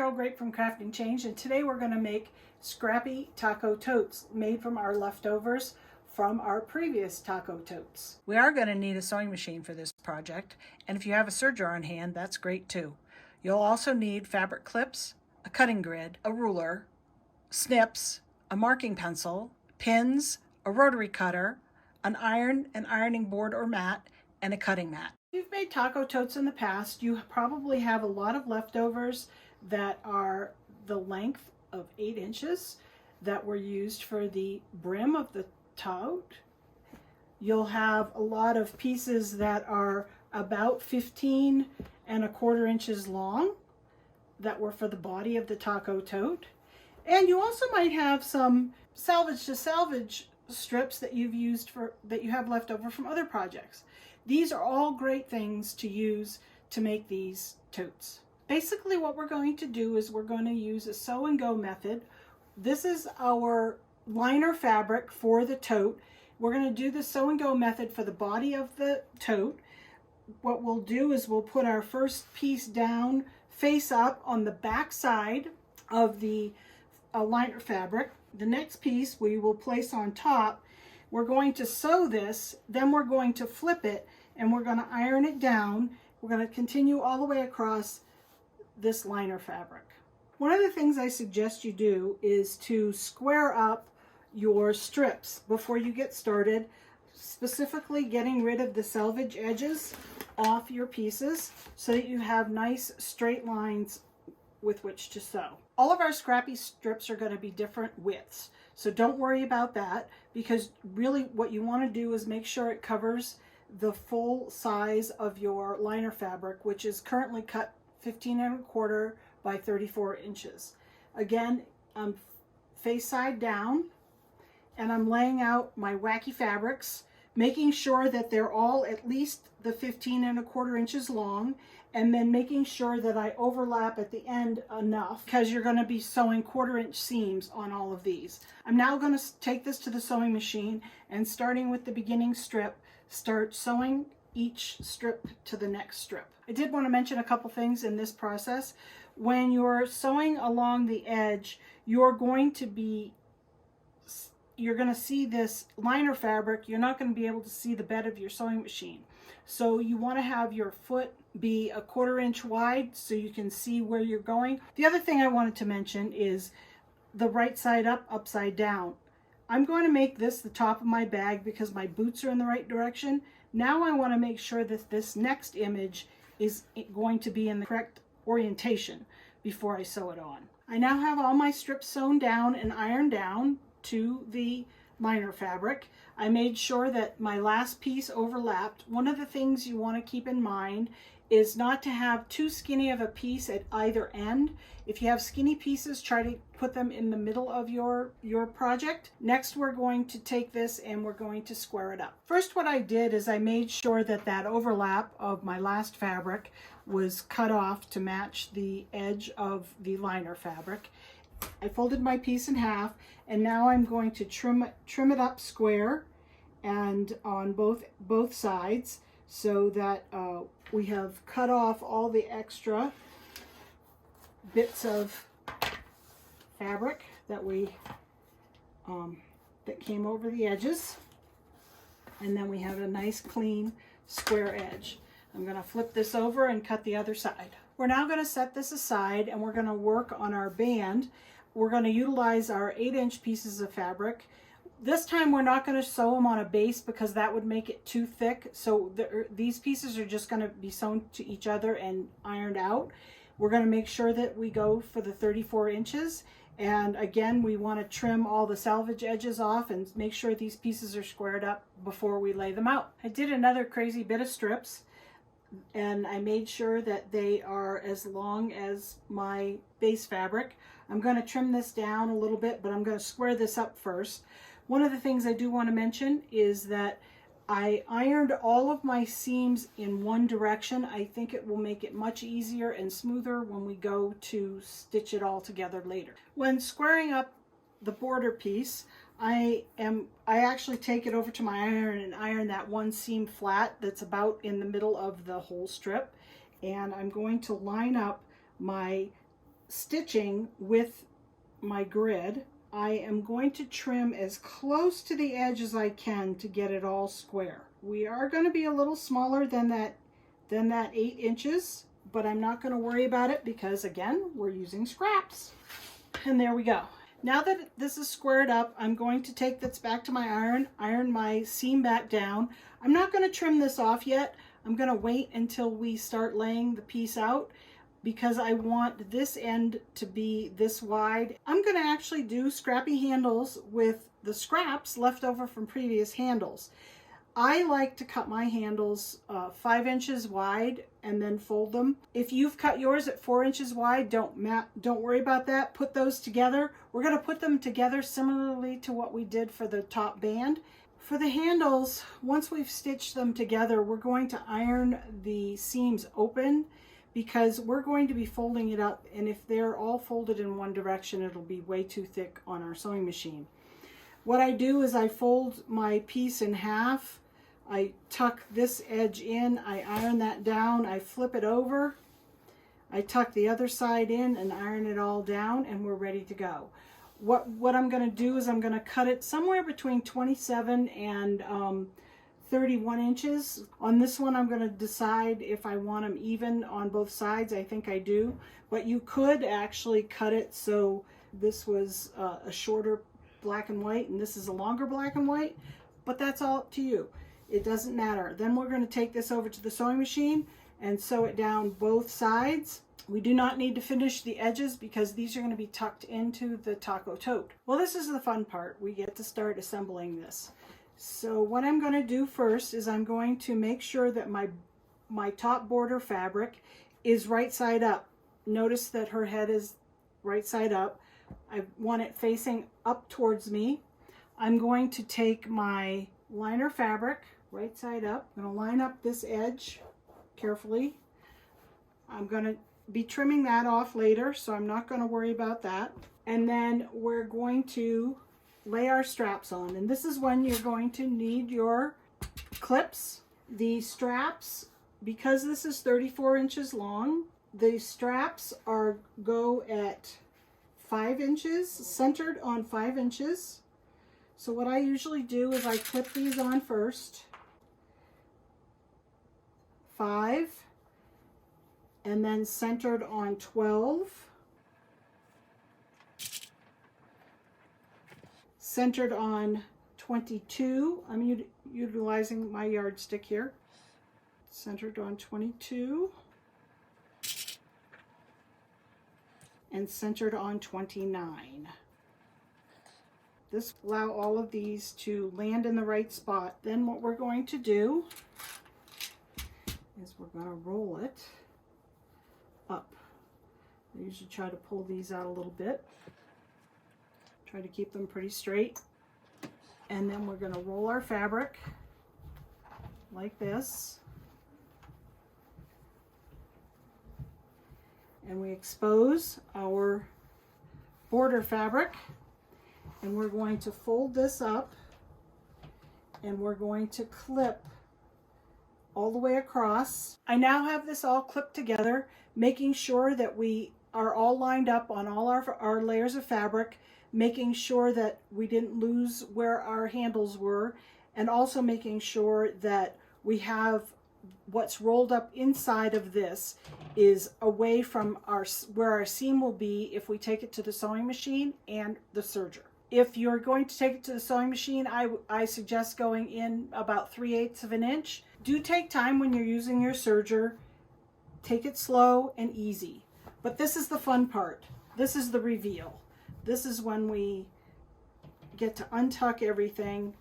Carol Grape from Crafting Change, and today we're going to make Scrappy taco totes made from our leftovers from our previous taco totes. We are going to need a sewing machine for this project, and if you have a serger on hand, that's great too. You'll also need fabric clips, a cutting grid, a ruler, snips, a marking pencil, pins, a rotary cutter, an iron, an ironing board or mat, and a cutting mat. If you've made taco totes in the past, you probably have a lot of leftovers that are the length of 8 inches that were used for the brim of the tote. You'll have a lot of pieces that are about 15¼ inches long that were for the body of the taco tote. And you also might have some salvage to salvage strips that you've used that you have left over from other projects. These are all great things to use to make these totes. Basically what we're going to do is we're going to use a sew and go method. This is our liner fabric for the tote. We're going to do the sew and go method for the body of the tote. What we'll do is we'll put our first piece down face up on the back side of the liner fabric. The next piece we will place on top. We're going to sew this, then we're going to flip it, and we're going to iron it down. We're going to continue all the way across this liner fabric. One of the things I suggest you do is to square up your strips before you get started, specifically getting rid of the selvage edges off your pieces so that you have nice straight lines with which to sew. All of our Scrappy strips are going to be different widths, so don't worry about that, because really what you want to do is make sure it covers the full size of your liner fabric, which is currently cut 15¼ by 34 inches. Again, I'm face side down, and I'm laying out my wacky fabrics, making sure that they're all at least the 15¼ inches long, and then making sure that I overlap at the end enough, because you're going to be sewing 1/4 inch seams on all of these. I'm now going to take this to the sewing machine, and starting with the beginning strip, start sewing each strip to the next strip. I did want to mention a couple things in this process. When you're sewing along the edge, you're going to see this liner fabric. You're not going to be able to see the bed of your sewing machine. So you want to have your foot be 1/4 inch wide so you can see where you're going. The other thing I wanted to mention is the right side up, upside down. I'm going to make this the top of my bag because my boots are in the right direction. Now I want to make sure that this next image is going to be in the correct orientation before I sew it on. I now have all my strips sewn down and ironed down to the liner fabric. I made sure that my last piece overlapped. One of the things you want to keep in mind is not to have too skinny of a piece at either end. If you have skinny pieces, try to put them in the middle of your project. Next, we're going to take this and we're going to square it up. First, what I did is I made sure that that overlap of my last fabric was cut off to match the edge of the liner fabric. I folded my piece in half, and now I'm going to trim it up square and on both sides, so that we have cut off all the extra bits of fabric that that came over the edges, and then we have a nice clean square edge. I'm going to flip this over and cut the other side. We're now going to set this aside, and we're going to work on our band. We're going to utilize our 8-inch pieces of fabric. This time we're not going to sew them on a base because that would make it too thick. So these pieces are just going to be sewn to each other and ironed out. We're going to make sure that we go for the 34 inches. And again, we want to trim all the salvage edges off and make sure these pieces are squared up before we lay them out. I did another crazy bit of strips, and I made sure that they are as long as my base fabric. I'm going to trim this down a little bit, but I'm going to square this up first. One of the things I do want to mention is that I ironed all of my seams in one direction. I think it will make it much easier and smoother when we go to stitch it all together later. When squaring up the border piece, I actually take it over to my iron and iron that one seam flat that's about in the middle of the whole strip, and I'm going to line up my stitching with my grid, I am going to trim as close to the edge as I can to get it all square. We are going to be a little smaller than that 8 inches, but I'm not going to worry about it because again, we're using scraps. And there we go. Now that this is squared up, I'm going to take this back to my iron my seam back down. I'm not going to trim this off yet. I'm going to wait until we start laying the piece out because I want this end to be this wide. I'm going to actually do scrappy handles with the scraps left over from previous handles. I like to cut my handles 5 inches wide and then fold them. If you've cut yours at 4 inches wide, don't worry about that. Put those together. We're going to put them together similarly to what we did for the top band. For the handles, once we've stitched them together, we're going to iron the seams open because we're going to be folding it up, and if they're all folded in one direction, it'll be way too thick on our sewing machine. What I do is I fold my piece in half, I tuck this edge in, I iron that down, I flip it over, I tuck the other side in and iron it all down, and we're ready to go. What I'm going to do is I'm going to cut it somewhere between 27 and 31 inches. On this one, I'm going to decide if I want them even on both sides. I think I do. But you could actually cut it so this was a shorter black and white and this is a longer black and white. But that's all up to you. It doesn't matter. Then we're going to take this over to the sewing machine and sew it down both sides. We do not need to finish the edges because these are going to be tucked into the taco tote. Well, this is the fun part. We get to start assembling this. So what I'm going to do first is I'm going to make sure that my top border fabric is right side up. Notice that her head is right side up. I want it facing up towards me. I'm going to take my liner fabric right side up. I'm going to line up this edge carefully. I'm going to be trimming that off later, so I'm not going to worry about that. And then we're going to lay our straps on, and this is when you're going to need your clips. The straps, because this is 34 inches long, the straps go at 5 inches, centered on 5 inches. So what I usually do is I clip these on first, 5, and then centered on 12, centered on 22. I'm utilizing my yardstick here. Centered on 22 and centered on 29. This will allow all of these to land in the right spot. Then what we're going to do is we're going to roll it up. I usually try to pull these out a little bit. Try to keep them pretty straight. And then we're going to roll our fabric like this. And we expose our border fabric. And we're going to fold this up. And we're going to clip all the way across. I now have this all clipped together, making sure that we are all lined up on all our layers of fabric, making sure that we didn't lose where our handles were, and also making sure that we have what's rolled up inside of this is away from where our seam will be if we take it to the sewing machine and the serger. If you're going to take it to the sewing machine, I suggest going in about 3/8 of an inch. Do take time when you're using your serger. Take it slow and easy. But this is the fun part. This is the reveal. This is when we get to untuck everything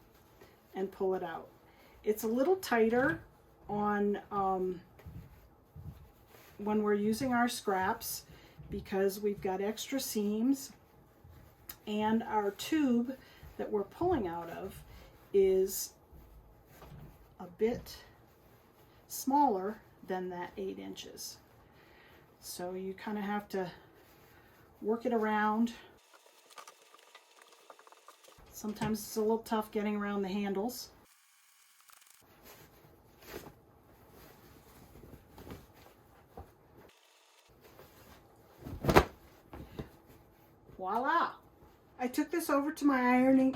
and pull it out. It's a little tighter on when we're using our scraps because we've got extra seams, and our tube that we're pulling out of is a bit smaller than that 8 inches. So you kind of have to work it around. Sometimes it's a little tough getting around the handles. Voila! I took this over to my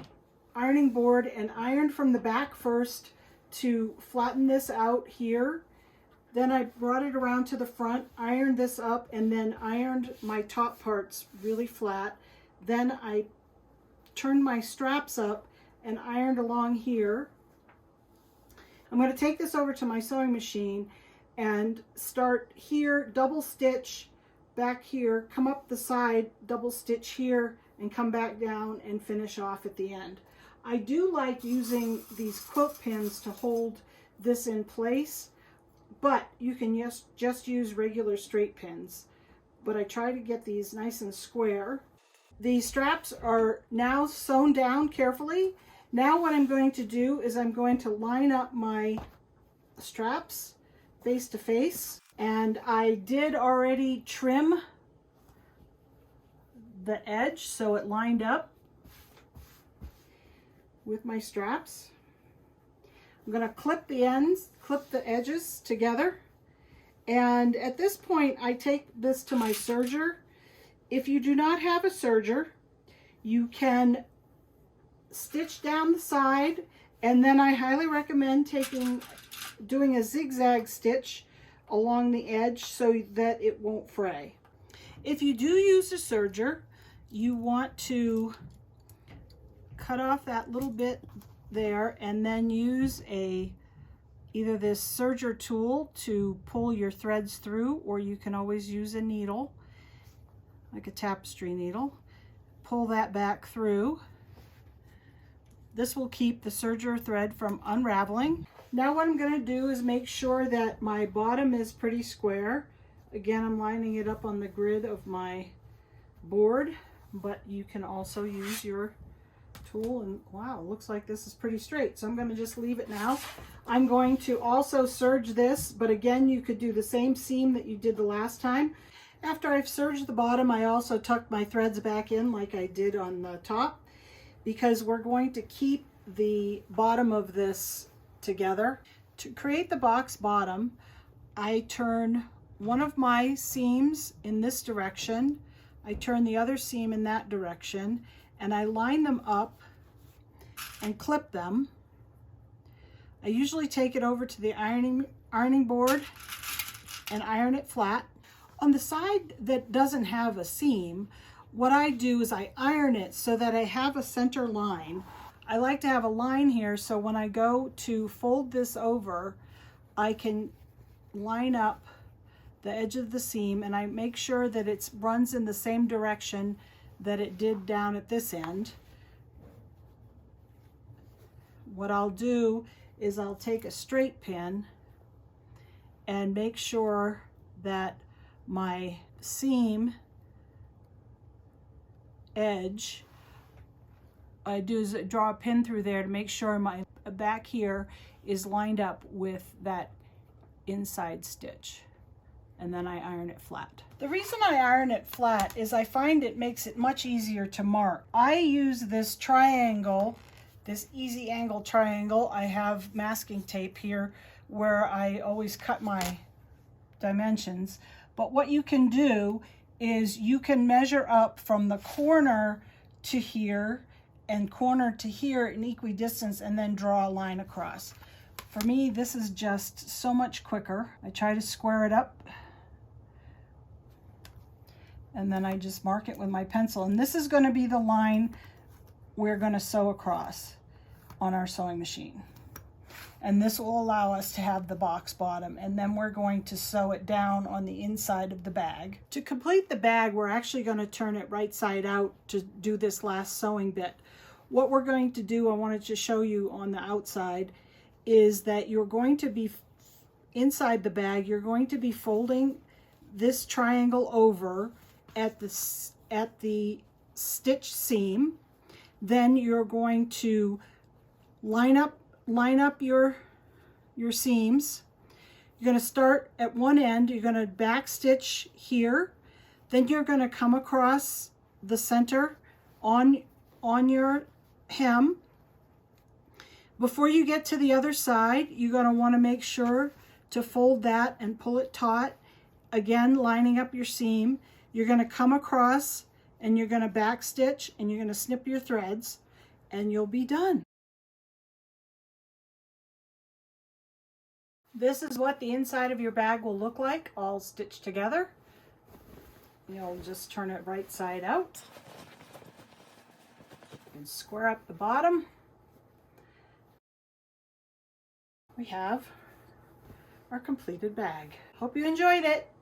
ironing board and ironed from the back first to flatten this out here. Then I brought it around to the front, ironed this up, and then ironed my top parts really flat. Then I turned my straps up and ironed along here. I'm going to take this over to my sewing machine and start here, double stitch back here, come up the side, double stitch here, and come back down and finish off at the end. I do like using these quilt pins to hold this in place, but you can just use regular straight pins. But I try to get these nice and square. The straps are now sewn down carefully. Now what I'm going to do is I'm going to line up my straps face to face. And I did already trim the edge so it lined up with my straps. I'm going to clip the ends, clip the edges together. And at this point, I take this to my serger. If you do not have a serger, you can stitch down the side, and then I highly recommend doing a zigzag stitch along the edge so that it won't fray. If you do use a serger, you want to cut off that little bit there and then use either this serger tool to pull your threads through, or you can always use a needle, like a tapestry needle. Pull that back through. This will keep the serger thread from unraveling. Now what I'm going to do is make sure that my bottom is pretty square. Again, I'm lining it up on the grid of my board, but you can also use your tool, and wow, looks like this is pretty straight. So I'm going to just leave it now. I'm going to also serge this, but again, you could do the same seam that you did the last time. After I've serged the bottom, I also tucked my threads back in like I did on the top, because we're going to keep the bottom of this together. To create the box bottom, I turn one of my seams in this direction, I turn the other seam in that direction, and I line them up and clip them. I usually take it over to the ironing board and iron it flat. On the side that doesn't have a seam, what I do is I iron it so that I have a center line. I like to have a line here so when I go to fold this over, I can line up the edge of the seam, and I make sure that it runs in the same direction that it did down at this end. What I'll do is I'll take a straight pin and make sure that my seam edge, I do is draw a pin through there to make sure my back here is lined up with that inside stitch, and then I iron it flat. The reason I iron it flat is I find it makes it much easier to mark. I use this triangle, this easy angle triangle. I have masking tape here where I always cut my dimensions, but what you can do is you can measure up from the corner to here and corner to here in equidistance and then draw a line across. For me, this is just so much quicker. I try to square it up, and then I just mark it with my pencil. And this is going to be the line we're going to sew across on our sewing machine. And this will allow us to have the box bottom, and then we're going to sew it down on the inside of the bag. To complete the bag, we're actually going to turn it right side out to do this last sewing bit. What we're going to do, I wanted to show you on the outside, is that you're going to be inside the bag, you're going to be folding this triangle over at the stitch seam. Then you're going to line up your seams. You're going to start at one end, you're going to back stitch here, then you're going to come across the center on your hem. Before you get to the other side, you're going to want to make sure to fold that and pull it taut, again lining up your seam. You're going to come across and you're going to back stitch and you're going to snip your threads and you'll be done. This is what the inside of your bag will look like, all stitched together. You'll just turn it right side out and square up the bottom. We have our completed bag. Hope you enjoyed it.